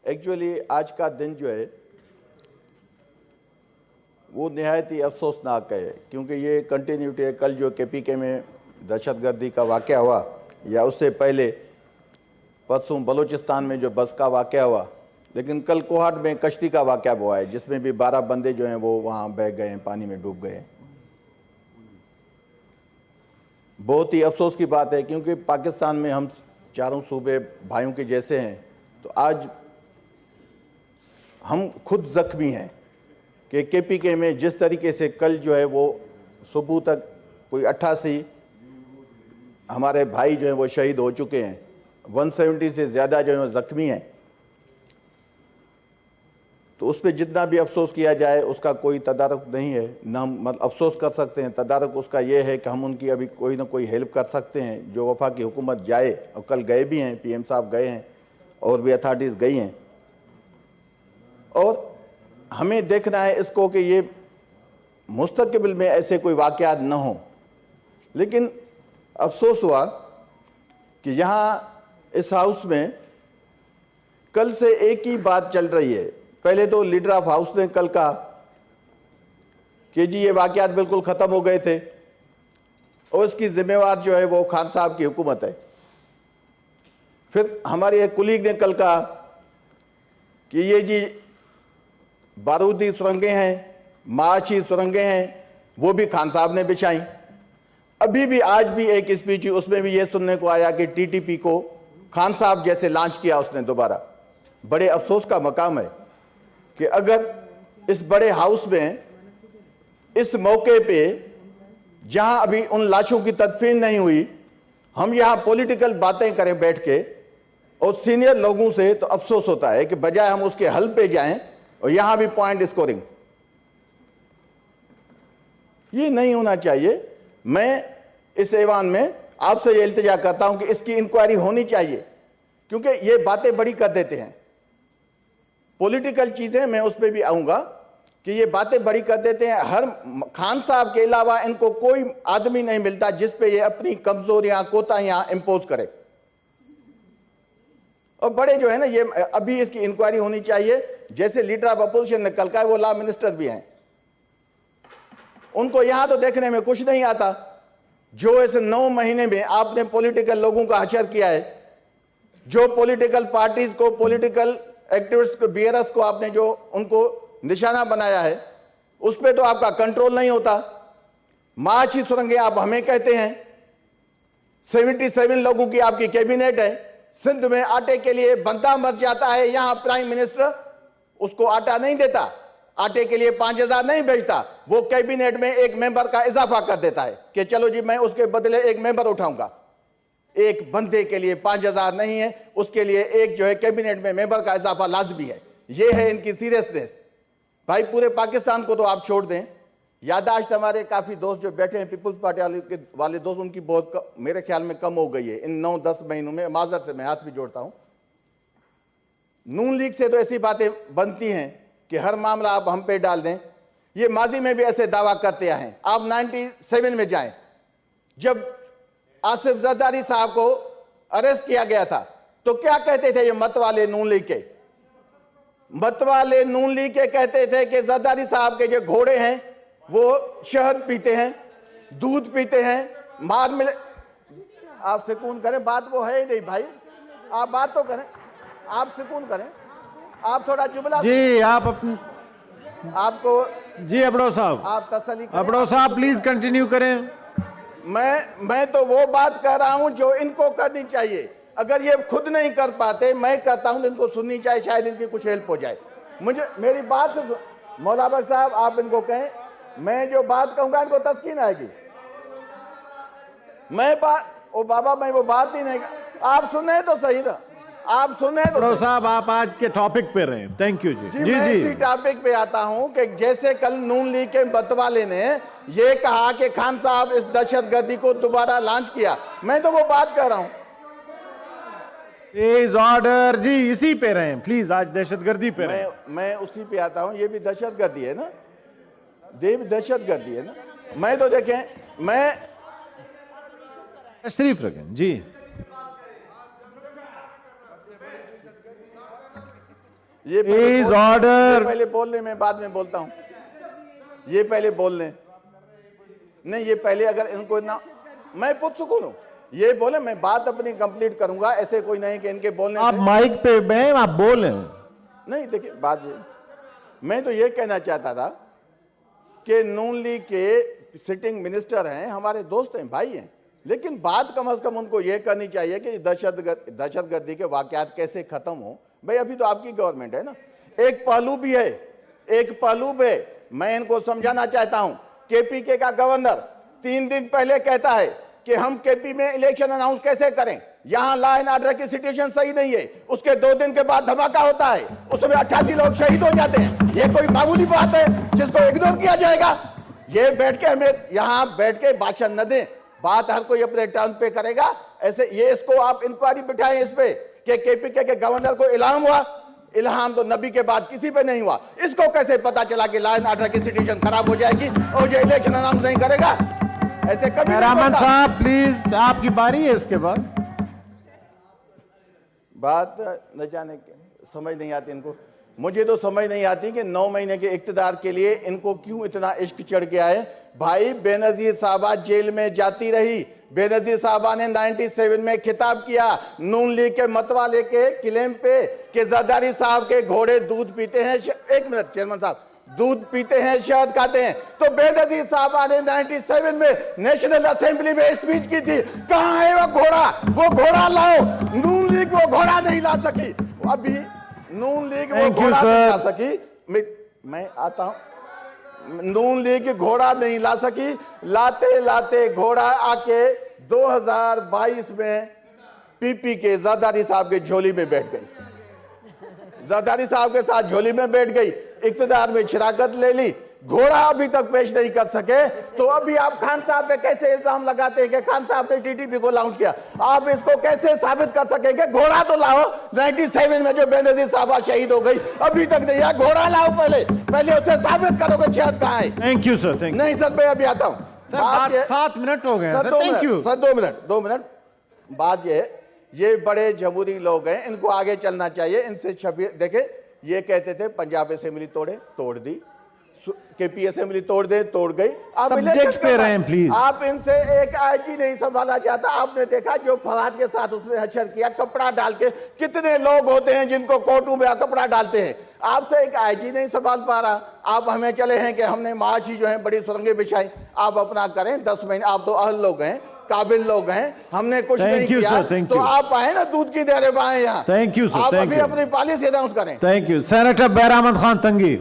Actually आज का दिन जो है वो निहायत ही अफसोसनाक है, क्योंकि ये कंटिन्यूटी है। कल जो KPK में दहशतगर्दी का वाक़या हुआ, या उससे पहले परसों बलूचिस्तान में जो बस का वाक़या हुआ, लेकिन कल कोहाट में कश्ती का वाक़या हुआ है, जिसमें भी 12 बंदे जो हैं वो वहाँ बह गए हैं, पानी में डूब गए हैं। बहुत ही अफसोस की बात है, क्योंकि पाकिस्तान में हम चारों सूबे भाइयों के जैसे हैं। तो आज हम खुद जख्मी हैं कि KPK में जिस तरीके से कल जो है वो सुबह तक कोई 88 हमारे भाई जो हैं वो शहीद हो चुके हैं, 170 से ज़्यादा जो है वो ज़ख्मी हैं। तो उस पर जितना भी अफसोस किया जाए उसका कोई तदारुक नहीं है, न हम मतलब अफसोस कर सकते हैं। तदारुक उसका ये है कि हम उनकी अभी कोई ना कोई हेल्प कर सकते हैं। जो वफाकी हुकूमत जाए, और कल गए भी हैं, PM साहब गए हैं और भी अथॉरिटीज़ गई हैं, और हमें देखना है इसको कि ये मुस्तकबिल में ऐसे कोई वाक़यात न हो। लेकिन अफसोस हुआ कि यहाँ इस हाउस में कल से एक ही बात चल रही है। पहले तो लीडर ऑफ हाउस ने कल कहा कि जी ये वाक़यात बिल्कुल ख़त्म हो गए थे और इसकी जिम्मेवार जो है वो खान साहब की हुकूमत है। फिर हमारे एक कुलीग ने कल कहा कि ये जी बारूदी सुरंगें हैं, माशी सुरंगें हैं, वो भी खान साहब ने बिछाई। अभी भी आज भी एक स्पीच, उसमें भी ये सुनने को आया कि TTP को खान साहब जैसे लॉन्च किया उसने दोबारा। बड़े अफसोस का मकाम है कि अगर इस बड़े हाउस में इस मौके पे जहां अभी उन लाशों की तदफीन नहीं हुई, हम यहां पॉलिटिकल बातें करें बैठ के और सीनियर लोगों से, तो अफसोस होता है कि बजाय हम उसके हल पे जाएं और यहां भी पॉइंट स्कोरिंग। ये नहीं होना चाहिए। मैं इस ऐवान में आपसे ये इल्तिजा करता हूं कि इसकी इंक्वायरी होनी चाहिए, क्योंकि ये बातें बड़ी कर देते हैं। पॉलिटिकल चीजें मैं उस पर भी आऊंगा कि ये बातें बड़ी कर देते हैं। हर खान साहब के अलावा इनको कोई आदमी नहीं मिलता जिस पे ये अपनी कमजोरियां, कोताहियां इंपोज करे। और बड़े जो है ना, ये अभी इसकी इंक्वायरी होनी चाहिए। जैसे लीडर ऑफ अपोजिशन ने कल कहा, वो लॉ मिनिस्टर भी हैं, उनको यहां तो देखने में कुछ नहीं आता। जो इस 9 महीने में आपने पॉलिटिकल लोगों का हशर किया है, जो पॉलिटिकल पार्टीज को, पॉलिटिकल एक्टिविस्ट को, BRS को आपने जो उनको निशाना बनाया है, उस पर तो आपका कंट्रोल नहीं होता। माची सुरंगें आप हमें कहते हैं, 77 लोगों की आपकी कैबिनेट है। सिंध में आटे के लिए बंदा मर जाता है, यहां प्राइम मिनिस्टर उसको आटा नहीं देता, आटे के लिए 5000 नहीं भेजता, वो कैबिनेट में एक मेंबर का इजाफा कर देता है कि चलो जी मैं उसके बदले एक मेंबर उठाऊंगा। एक बंदे के लिए 5000 नहीं है, उसके लिए एक जो है कैबिनेट में मेंबर का इजाफा लाजमी है। ये है इनकी सीरियसनेस। भाई पूरे पाकिस्तान को तो आप छोड़ दें, यादाश्त हमारे काफी दोस्त जो बैठे हैं पीपुल्स पार्टी वाले दोस्त, उनकी बहुत मेरे ख्याल में कम हो गई है इन 9-10 महीनों में। माजरत से मैं हाथ भी जोड़ता हूं। नून लीग से तो ऐसी बातें बनती हैं कि हर मामला आप हम पे डाल दें। ये माजी में भी ऐसे दावा करते आए हैं। आप 97 में जाएं, जब आसिफ जरदारी साहब को अरेस्ट किया गया था, तो क्या कहते थे ये मत वाले नून लीग के? मत वाले नून लीग के कहते थे कि जरदारी साहब के जो घोड़े हैं वो शहद पीते हैं, दूध पीते हैं, मार मिले। आप सुकून करें, बात वो है ही नहीं भाई, आप बात तो करें, आप सुकून करें, आप थोड़ा जुमला जी। आप अपनी आपको जी अबड़ो साहब, आप तसल्ली करें। अबड़ो साहब प्लीज कंटिन्यू करें। मैं तो वो बात कर रहा हूं जो इनको करनी चाहिए। अगर ये खुद नहीं कर पाते, मैं करता हूं, तो इनको सुननी चाहिए, शायद इनकी कुछ हेल्प हो जाए। मुझे मेरी बात से मौला बख्श साहब आप इनको कहें, मैं जो बात कहूंगा इनको तस्कीन आएगी। मैं वो बात ही नहीं, आप सुने तो सही ना, आप सुने तो अबड़ो साहब आप आज के टॉपिक पे रहे। थैंक यू जी। जी मैं इसी टॉपिक पे आता हूं कि जैसे कल नून लीग के बतवाले ने ये कहा कि खान साहब इस दहशतगर्दी को दोबारा लॉन्च किया, मैं तो वो बात कर रहा हूं। प्लीज ऑर्डर जी, इसी पे रहे प्लीज, आज दहशतगर्दी पे रहे। मैं उसी पे आता हूं। ये भी दहशतगर्दी है ना, ये भी दहशतगर्दी है ना। मैं तो देखें, मैं तशरीफ रखें जी। ये पहले Please बोल- order. ये पहले बोल ले, मैं बाद में बोलता हूं। ये पहले बोल ले। नहीं, ये पहले अगर इनको ना मैं पूछ सकूं ना, ये बोले, मैं बात अपनी कंप्लीट करूंगा। ऐसे कोई नहीं कि इनके बोलने आप से माइक पे बैठ, आप बोलें। नहीं। देखिए बात ये, मैं तो ये कहना चाहता था कि नून लीग के सिटिंग मिनिस्टर हैं, हमारे दोस्त हैं, भाई हैं, लेकिन बात कम से कम उनको ये करनी चाहिए कि दहशतगर्दी के वाकयात कैसे खत्म हो। भाई अभी तो आपकी गवर्नमेंट है ना, एक पहलू भी है, एक पहलू भी है। मैं इनको समझाना चाहता हूं, केपीके का गवर्नर 3 दिन पहले कहता है कि हम केपी में इलेक्शन अनाउंस कैसे करें, यहां लॉ एंड ऑर्डर की सिचुएशन सही नहीं है। उसके 2 दिन के बाद धमाका होता है, उसमें 88 लोग शहीद हो जाते हैं। ये कोई मामूली बात है जिसको इग्नोर किया जाएगा? ये बैठ के हमें यहां बैठ के भाषण न दें, बात हर कोई अपने टर्न पे करेगा। ऐसे ये इसको आप इंक्वायरी बिठाएं इस पे कि केपीके के गवर्नर को इल्हाम हुआ। इल्हाम तो नबी के बाद किसी पे नहीं हुआ। इसको कैसे पता चला कि लॉ एंड ऑर्डर की सिचुएशन खराब हो जाएगी और ये इलेक्शन अनाउंस नहीं करेगा? ऐसे कभी नहीं मेहरामन करता। साहब प्लीज, आपकी बारी है इसके बाद। बात न जाने समझ नहीं आती इनको। मुझे तो समझ नहीं आती कि 9 महीने के इक्तदार के लिए इनको क्यों इतना इश्क चढ़ गया है। भाई बेनजीर साहबा जेल में जाती रही, बेनजीर साहबा ने 97 में खिताब किया नून लीग के मतवाले के क्लेम पे कि जरदारी साहब के घोड़े दूध पीते हैं। 1 मिनट चेयरमैन साहब, दूध पीते हैं, शहद खाते हैं। तो बेनजीर साहबा ने 97 में नेशनल असेंबली में स्पीच की थी। कहां है वो घोड़ा? वो घोड़ा लाओ। नून लीग वो घोड़ा नहीं ला सकी। अभी नून लीग वो Thank you, घोड़ा नहीं ला sir. सकी। मैं आता हूं। नून लीग घोड़ा नहीं ला सकी। लाते लाते घोड़ा आके 2022 में पीपी के जरदारी साहब के झोली में बैठ गई। जरदारी साहब के साथ झोली में बैठ गई, इक्तदार में शराकत ले ली। घोड़ा अभी तक पेश नहीं कर सके, तो अभी आप खान साहब पे कैसे इल्जाम लगाते हैं कि खान साहब ने टीटीपी को लॉन्च किया? आप इसको कैसे साबित कर सकेंगे? घोड़ा तो लाओ। 97 में जो बेनजीर साहबा शहीद हो गई, अभी तक नहीं आया। घोड़ा लाओ, पहले उसे साबित करो कि शहद कहां है। Thank you sir, thank you नहीं सर, मैं अभी आता हूं। सर। बात ये- 7 मिनट हो गए sir, sir, 2 thank you minute sir, 2 minute. बात ये बड़े जमहूरी लोग हैं, इनको आगे चलना चाहिए। इनसे शबीर देखे, ये कहते थे पंजाब असेंबली तोड़ दी, केपी असेंबली तोड़ गई। आप Subject इलेक्शन पे कर रहे रहें, हैं। please। आप इनसे एक आईजी नहीं संभाला जाता। आपने देखा जो फवाद के साथ उसने हशर किया, कपड़ा डाल के। कितने लोग होते हैं जिनको कोर्टों में कपड़ा डालते हैं? आपसे एक आईजी नहीं संभाल पा रहा। आप हमें चले हैं कि हमने माशी जो है बड़ी सुरंगें बिछाई। आप अपना करें, 10 महीने। आप तो अहल लोग हैं, काबिल लोग हैं, हमने कुछ Thank नहीं you, किया। sir, thank तो you। आप आए ना दूध की देरे पाए यहाँ। Thank you, sir, आप thank अभी you। अपनी पॉलिसी अनाउंस करें। Thank you. सेनेटर बहरामद खान तंगी।